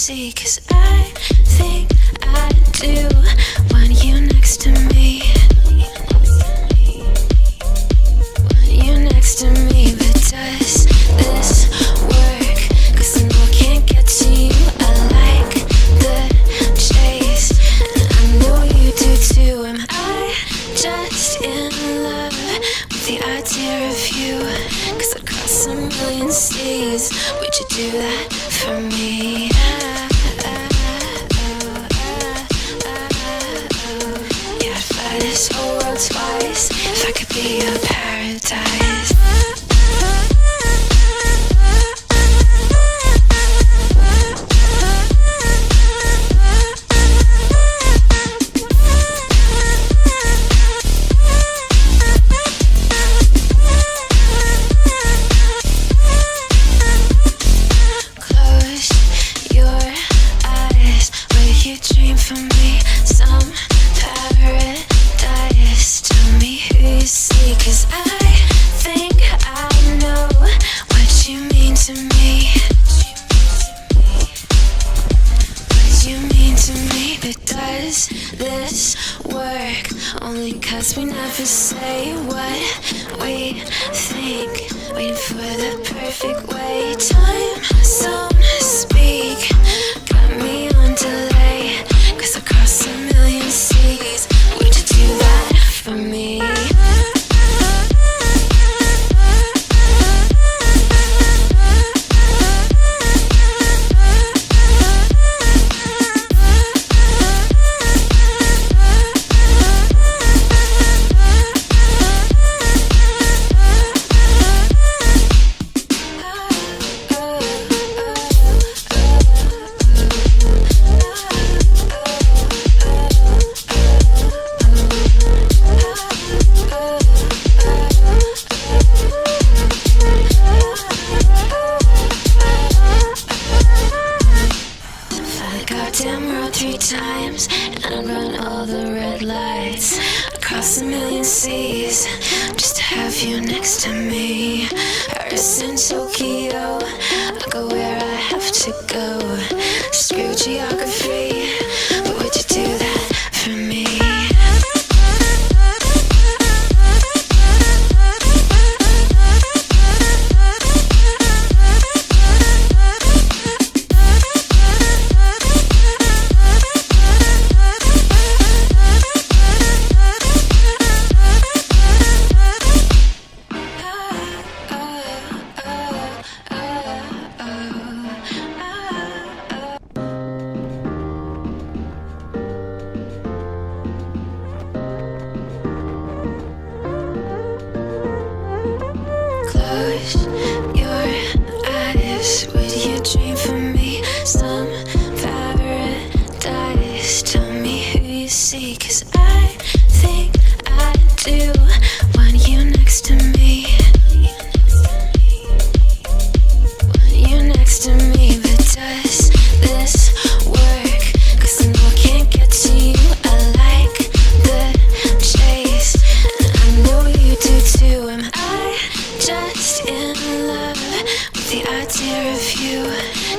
see, 'cause I think I do want you next to me. Want you next to me, but does this work? 'Cause I know I can't get to you. I like the chase, and I know you do too. Am I just in love with the idea of you? 'Cause across a million seas, would you do that for me? Yeah, I'd fly this whole world twice if I could be your paradise. This work only 'cause we never say what we think, waiting for the perfect way. Time zone speak, got me on delay, 'cause across a million seas, would you do that for me? Goddamn world 3 times, and I run all the red lights across a million seas just to have you next to me. Paris and Tokyo, I go where I have to go. Screw geography, but would you do that for me? Close your eyes, would you dream for me? Some paradise, tell me who you see, 'cause I think I do want you next to me. Want you next to me, but does this work? 'Cause I know I can't get to you. I like the chase, and I know you do too. Am I just in love with the idea of you?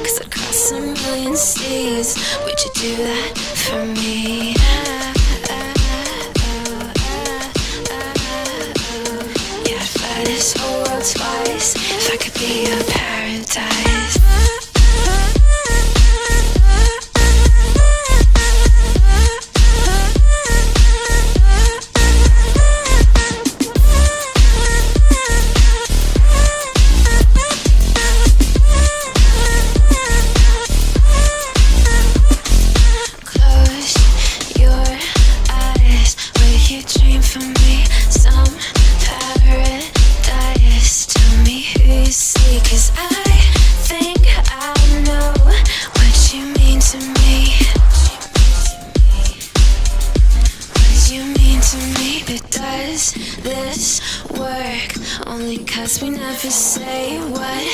'Cause across a million seas, would you do that for me? Yeah, I'd fly this whole world twice if I could be your paradise. This work only 'cause we never say what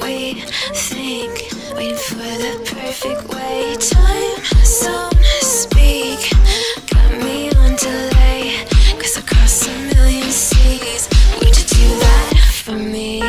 we think, waiting for the perfect way. Time zone speak, got me on delay, 'cause across a million seas, would you do that for me?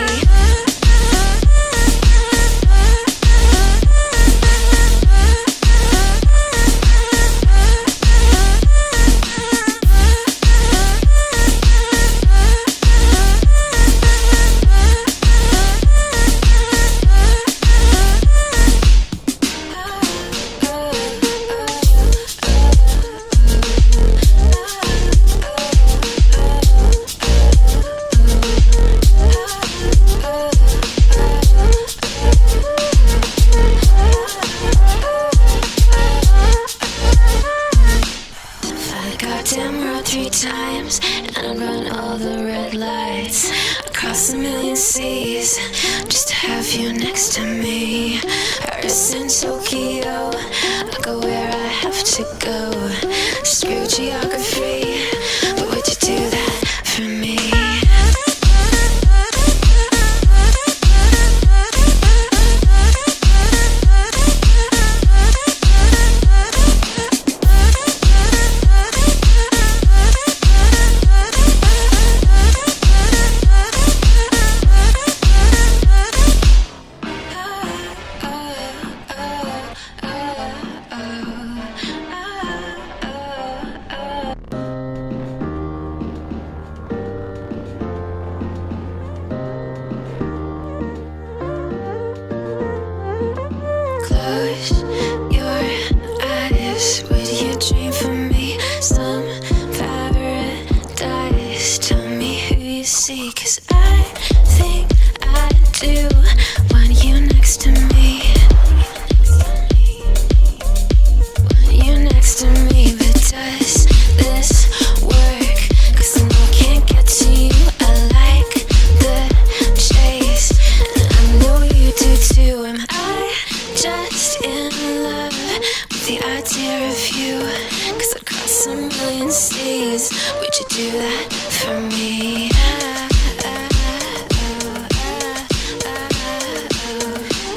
have you next to me. Paris and Tokyo, I go where I have to go. Screw geography, but would you do that for me? Close your eyes. Would you dream for me some paradise? Tell me who you see, 'cause I think I do want you next to me. Want you next to me, but does this work? 'Cause I know I can't get to you. I like the chase, and I know you do too. Am I just in love with the idea of you? 'Cause I'd cross a million seas. Would you do that for me?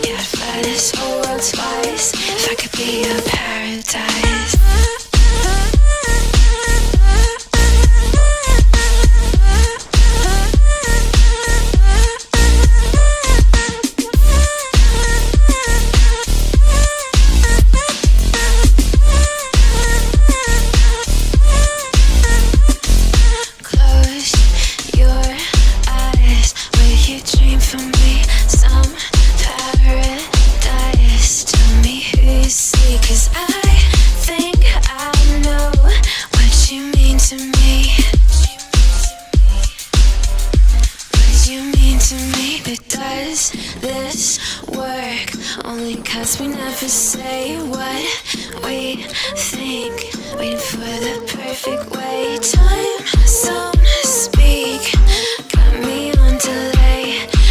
Yeah, I'd fly this whole world twice if I could be your paradise. Close your eyes. Will you dream for me some paradise? Tell me who you see, 'cause I think I know what you mean to me. What you mean to me, but does this work? Only 'cause we never say what we think. Waiting for the perfect way. Time zone speak. Got me on delay,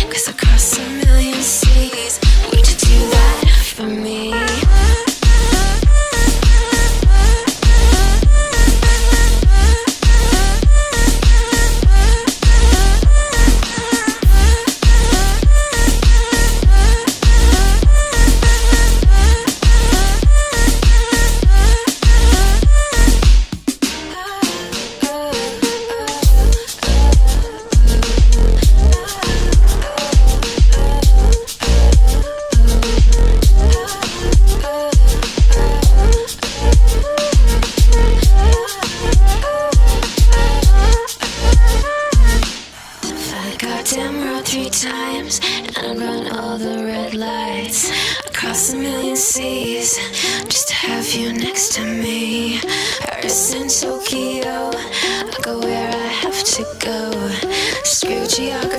'cause I cross a million seas. Would you do that for me? Goddamn road 3 times, and I've run all the red lights. Across a million seas, just to have you next to me. Paris and Tokyo, I go where I have to go. Screw geography.